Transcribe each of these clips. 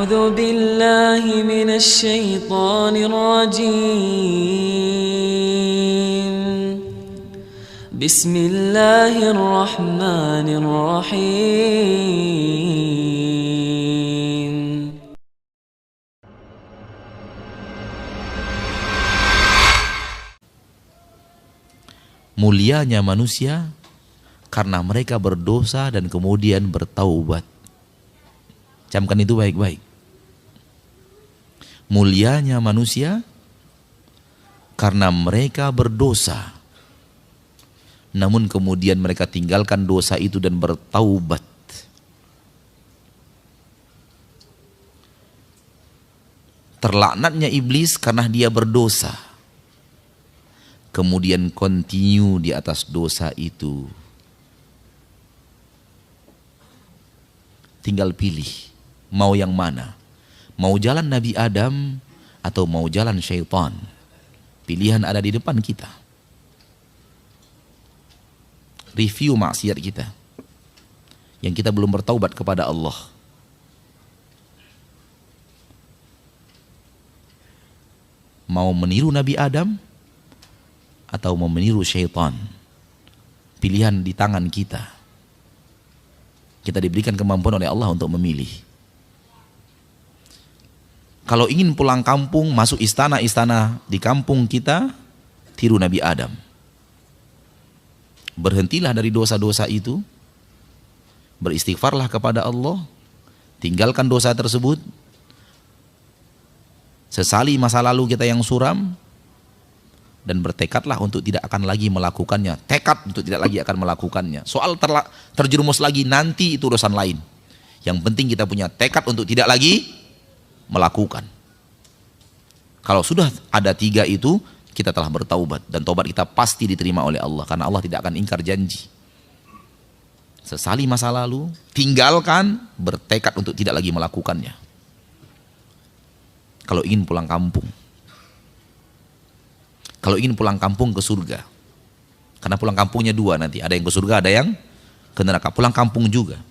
أعوذ بالله من الشيطان الرجيم بسم الله الرحمن الرحيم Mulianya manusia karena mereka berdosa dan kemudian bertaubat. Camkan itu baik-baik. Mulianya manusia karena mereka berdosa, namun kemudian mereka tinggalkan dosa itu dan bertaubat. Terlaknatnya iblis karena dia berdosa, kemudian continue di atas dosa itu. Tinggal pilih, mau yang mana? Mau jalan Nabi Adam atau mau jalan syaitan? Pilihan ada di depan kita. Review maksiat kita yang kita belum bertaubat kepada Allah. Mau meniru Nabi Adam atau mau meniru syaitan? Pilihan di tangan kita. Kita diberikan kemampuan oleh Allah untuk memilih. Kalau ingin pulang kampung, masuk istana-istana di kampung kita, tiru Nabi Adam. Berhentilah dari dosa-dosa itu, beristighfarlah kepada Allah, tinggalkan dosa tersebut, sesali masa lalu kita yang suram, dan bertekadlah untuk tidak akan lagi melakukannya. Tekad untuk tidak lagi akan melakukannya. Soal terjerumus lagi nanti itu urusan lain. Yang penting kita punya tekad untuk tidak lagi melakukan. Kalau sudah ada 3 itu, kita telah bertaubat. Dan taubat kita pasti diterima oleh Allah. Karena Allah tidak akan ingkar janji. Sesali masa lalu, tinggalkan, bertekad untuk tidak lagi melakukannya. Kalau ingin pulang kampung. Kalau ingin pulang kampung ke surga. Karena pulang kampungnya 2 nanti. Ada yang ke surga, ada yang ke neraka. Pulang kampung juga.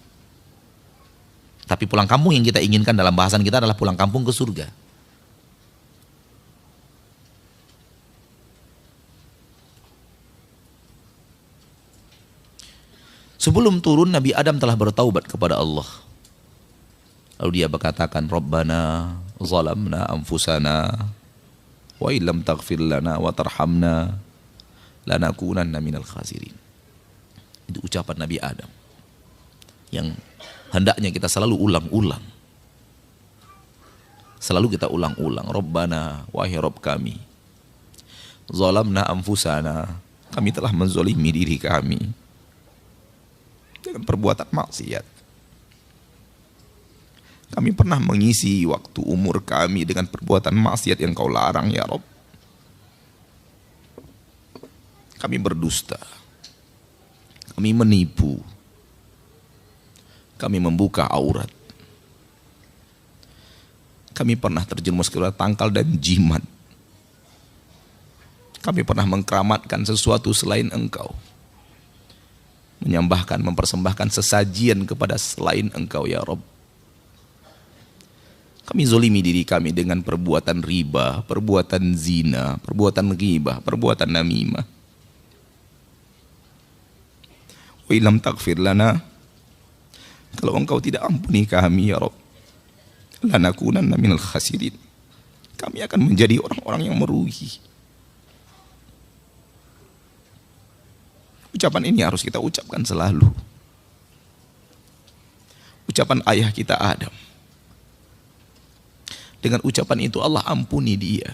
Tapi pulang kampung yang kita inginkan dalam bahasan kita adalah pulang kampung ke surga. Sebelum turun, Nabi Adam telah bertaubat kepada Allah. Lalu dia berkatakan, Rabbana zalamna anfusana wa illam taghfir lana wa tarhamna lanakunanna minal khasirin. Itu ucapan Nabi Adam yang hendaknya kita selalu ulang-ulang. Selalu kita ulang-ulang. Rabbana, wahai Rabb kami, zalamna anfusana, kami telah menzalimi diri kami dengan perbuatan maksiat. Kami pernah mengisi waktu umur kami dengan perbuatan maksiat yang Kau larang, ya Rabb. Kami berdusta. Kami menipu. Kami membuka aurat. Kami pernah terjerumus ke tangkal dan jimat. Kami pernah mengkeramatkan sesuatu selain Engkau. Menyembahkan, mempersembahkan sesajian kepada selain Engkau, ya Rabb. Kami zolimi diri kami dengan perbuatan riba, perbuatan zina, perbuatan ghibah, perbuatan namimah. Wa illam taghfir lana, kalau Engkau tidak ampuni kami, ya Rabb, lanakunanna minal khasirin, kami akan menjadi orang-orang yang merugi. Ucapan ini harus kita ucapkan selalu. Ucapan ayah kita Adam. Dengan ucapan itu Allah ampuni dia.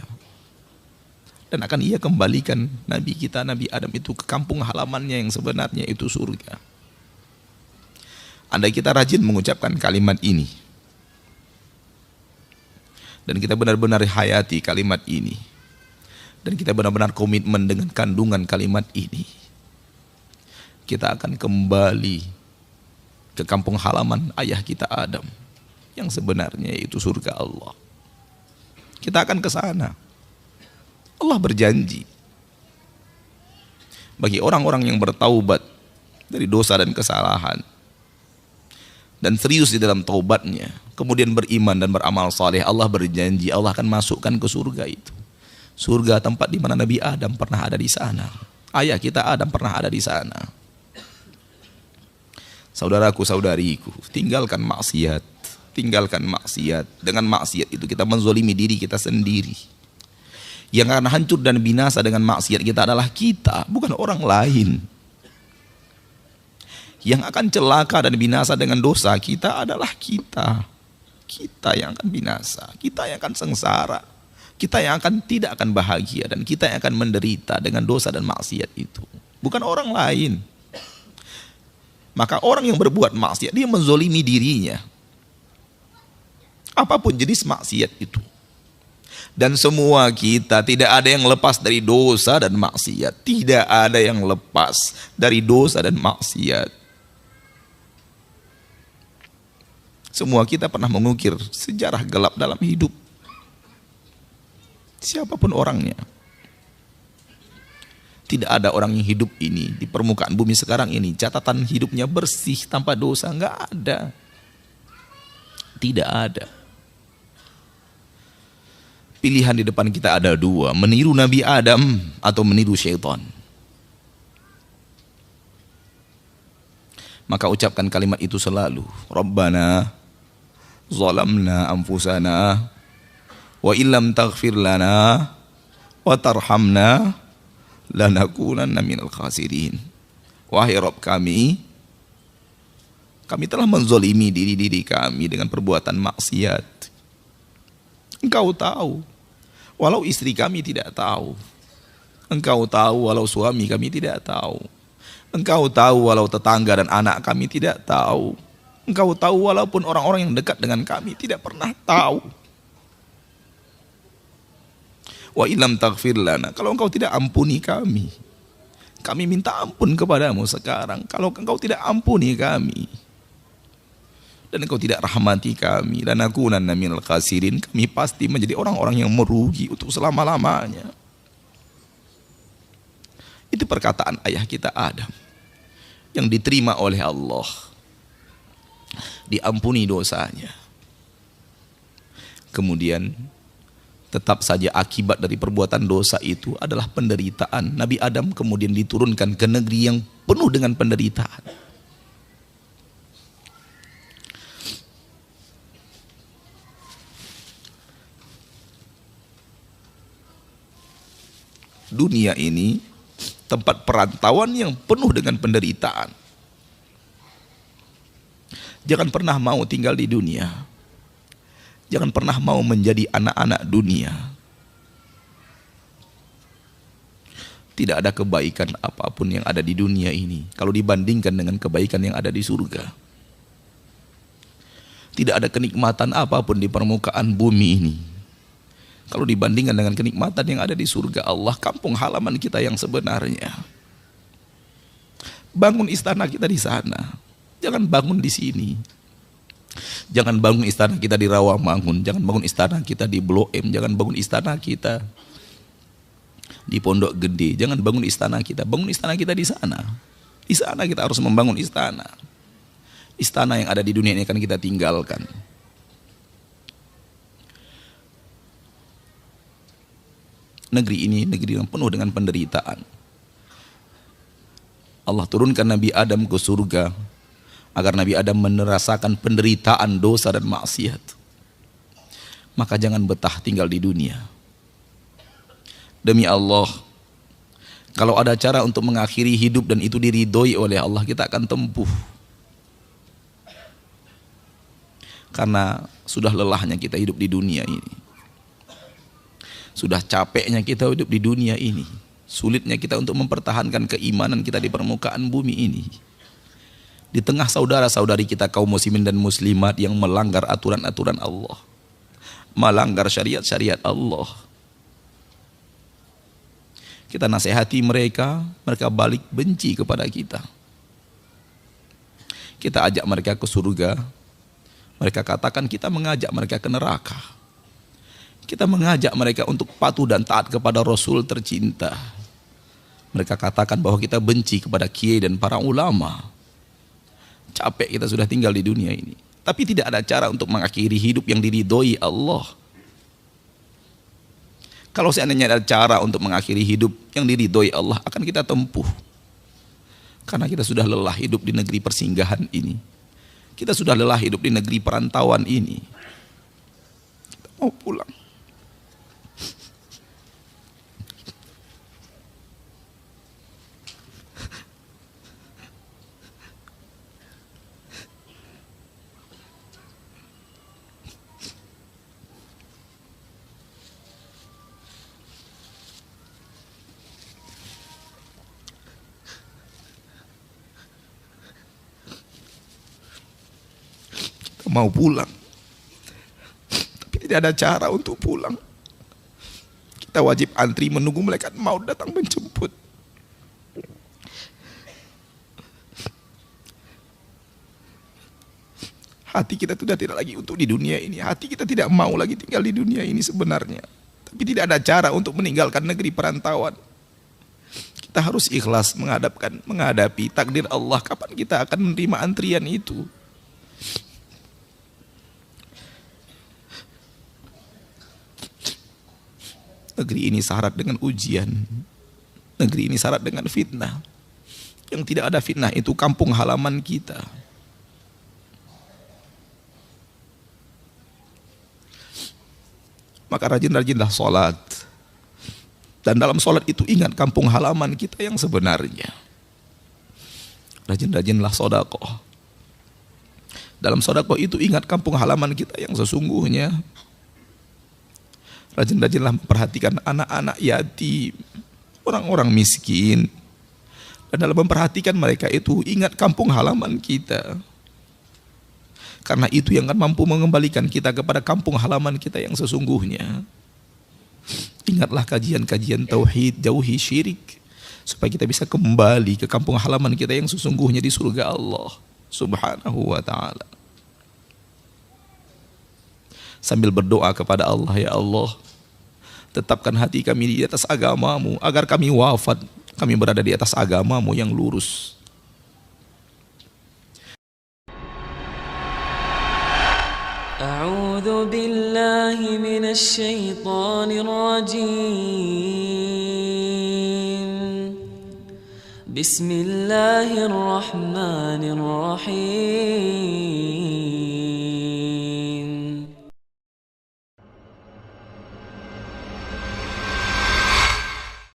Dan akan ia kembalikan Nabi kita, Nabi Adam itu ke kampung halamannya yang sebenarnya itu surga. Andai kita rajin mengucapkan kalimat ini. Dan kita benar-benar hayati kalimat ini. Dan kita benar-benar komitmen dengan kandungan kalimat ini. Kita akan kembali ke kampung halaman ayah kita Adam. Yang sebenarnya itu surga Allah. Kita akan ke sana. Allah berjanji bagi orang-orang yang bertaubat dari dosa dan kesalahan, dan serius di dalam taubatnya, kemudian beriman dan beramal saleh, Allah berjanji Allah akan masukkan ke surga itu. Surga tempat di mana Nabi Adam pernah ada di sana. Ayah kita Adam pernah ada di sana. Saudaraku, saudariku, tinggalkan maksiat. Tinggalkan maksiat. Dengan maksiat itu kita menzolimi diri kita sendiri. Yang akan hancur dan binasa dengan maksiat kita adalah kita, bukan orang lain. Yang akan celaka dan binasa dengan dosa kita adalah kita. Kita yang akan binasa, kita yang akan sengsara, kita yang tidak akan bahagia, dan kita yang akan menderita dengan dosa dan maksiat itu, bukan orang lain. Maka orang yang berbuat maksiat, dia menzolimi dirinya. Apapun jenis maksiat itu. Dan semua kita, tidak ada yang lepas dari dosa dan maksiat. Tidak ada yang lepas dari dosa dan maksiat. Semua kita pernah mengukir sejarah gelap dalam hidup. Siapapun orangnya. Tidak ada orang yang hidup ini di permukaan bumi sekarang ini catatan hidupnya bersih tanpa dosa. Enggak ada. Tidak ada. Pilihan di depan kita ada dua, meniru Nabi Adam atau meniru syaitan. Maka ucapkan kalimat itu selalu. Rabbana zalamna anfusana wa illam taghfir lana wa tarhamna lanakunanna minal khasirin. Wahai Rabb kami telah menzolimi diri-diri kami dengan perbuatan maksiat. Engkau tahu, walau istri kami tidak tahu. Engkau tahu walau suami kami tidak tahu. Engkau tahu walau tetangga dan anak kami tidak tahu. Engkau tahu walaupun orang-orang yang dekat dengan kami tidak pernah tahu. Wa illam taghfir lana, kalau engkau tidak ampuni kami minta ampun kepadamu sekarang. Kalau engkau tidak ampuni kami dan engkau tidak rahmati kami, lanakunanna minal khasirin, kami pasti menjadi orang-orang yang merugi untuk selama-lamanya. Itu perkataan ayah kita Adam yang diterima oleh Allah, diampuni dosanya. Kemudian tetap saja akibat dari perbuatan dosa itu adalah penderitaan. Nabi Adam kemudian diturunkan ke negeri yang penuh dengan penderitaan. Dunia ini tempat perantauan yang penuh dengan penderitaan. Jangan pernah mau tinggal di dunia. Jangan pernah mau menjadi anak-anak dunia. Tidak ada kebaikan apapun yang ada di dunia ini kalau dibandingkan dengan kebaikan yang ada di surga. Tidak ada kenikmatan apapun di permukaan bumi ini kalau dibandingkan dengan kenikmatan yang ada di surga Allah, kampung halaman kita yang sebenarnya. Bangun istana kita di sana. Jangan bangun di sini. Jangan bangun istana kita di Rawamangun. Jangan bangun istana kita di Blok M. Jangan bangun istana kita di Pondok Gede. Jangan bangun istana kita. Bangun istana kita di sana. Di sana kita harus membangun istana. Istana yang ada di dunia ini akan kita tinggalkan. Negeri ini negeri yang penuh dengan penderitaan. Allah turunkan Nabi Adam ke surga agar Nabi Adam merasakan penderitaan dosa dan maksiat. Maka jangan betah tinggal di dunia. Demi Allah, kalau ada cara untuk mengakhiri hidup dan itu diridhoi oleh Allah, kita akan tempuh. Karena sudah lelahnya kita hidup di dunia ini. Sudah capeknya kita hidup di dunia ini. Sulitnya kita untuk mempertahankan keimanan kita di permukaan bumi ini. Di tengah saudara-saudari kita kaum muslimin dan muslimat yang melanggar aturan-aturan Allah. Melanggar syariat-syariat Allah. Kita nasihati mereka, mereka balik benci kepada kita. Kita ajak mereka ke surga. Mereka katakan kita mengajak mereka ke neraka. Kita mengajak mereka untuk patuh dan taat kepada Rasul tercinta. Mereka katakan bahwa kita benci kepada kiai dan para ulama. capek kita sudah tinggal di dunia ini. Tapi tidak ada cara untuk mengakhiri hidup yang diridhoi Allah. Kalau seandainya ada cara untuk mengakhiri hidup yang diridhoi Allah, akan kita tempuh. Karena kita sudah lelah hidup di negeri persinggahan ini. Kita sudah lelah hidup di negeri perantauan ini. Kita mau pulang. Mau pulang, tapi tidak ada cara untuk pulang. Kita wajib antri menunggu malaikat maut datang menjemput. Hati kita sudah tidak lagi untuk di dunia ini. Hati kita tidak mau lagi tinggal di dunia ini sebenarnya. Tapi tidak ada cara untuk meninggalkan negeri perantauan. Kita harus ikhlas menghadapi takdir Allah. Kapan kita akan menerima antrian itu? Negeri ini syarat dengan ujian. Negeri ini syarat dengan fitnah. Yang tidak ada fitnah itu kampung halaman kita. Maka rajin-rajinlah sholat. Dan dalam sholat itu ingat kampung halaman kita yang sebenarnya. Rajin-rajinlah sedekah. Dalam sedekah itu ingat kampung halaman kita yang sesungguhnya. Rajin-rajinlah memperhatikan anak-anak yatim, orang-orang miskin. Dan dalam memperhatikan mereka itu ingat kampung halaman kita. Karena itu yang akan mampu mengembalikan kita kepada kampung halaman kita yang sesungguhnya. Ingatlah kajian-kajian tauhid, jauhi syirik. Supaya kita bisa kembali ke kampung halaman kita yang sesungguhnya di surga Allah Subhanahu wa ta'ala. Sambil berdoa kepada Allah, ya Allah, tetapkan hati kami di atas agamamu, agar kami wafat, kami berada di atas agamamu yang lurus. A'udzu billahi minasy syaithanir rajim. Bismillahirrahmanirrahim.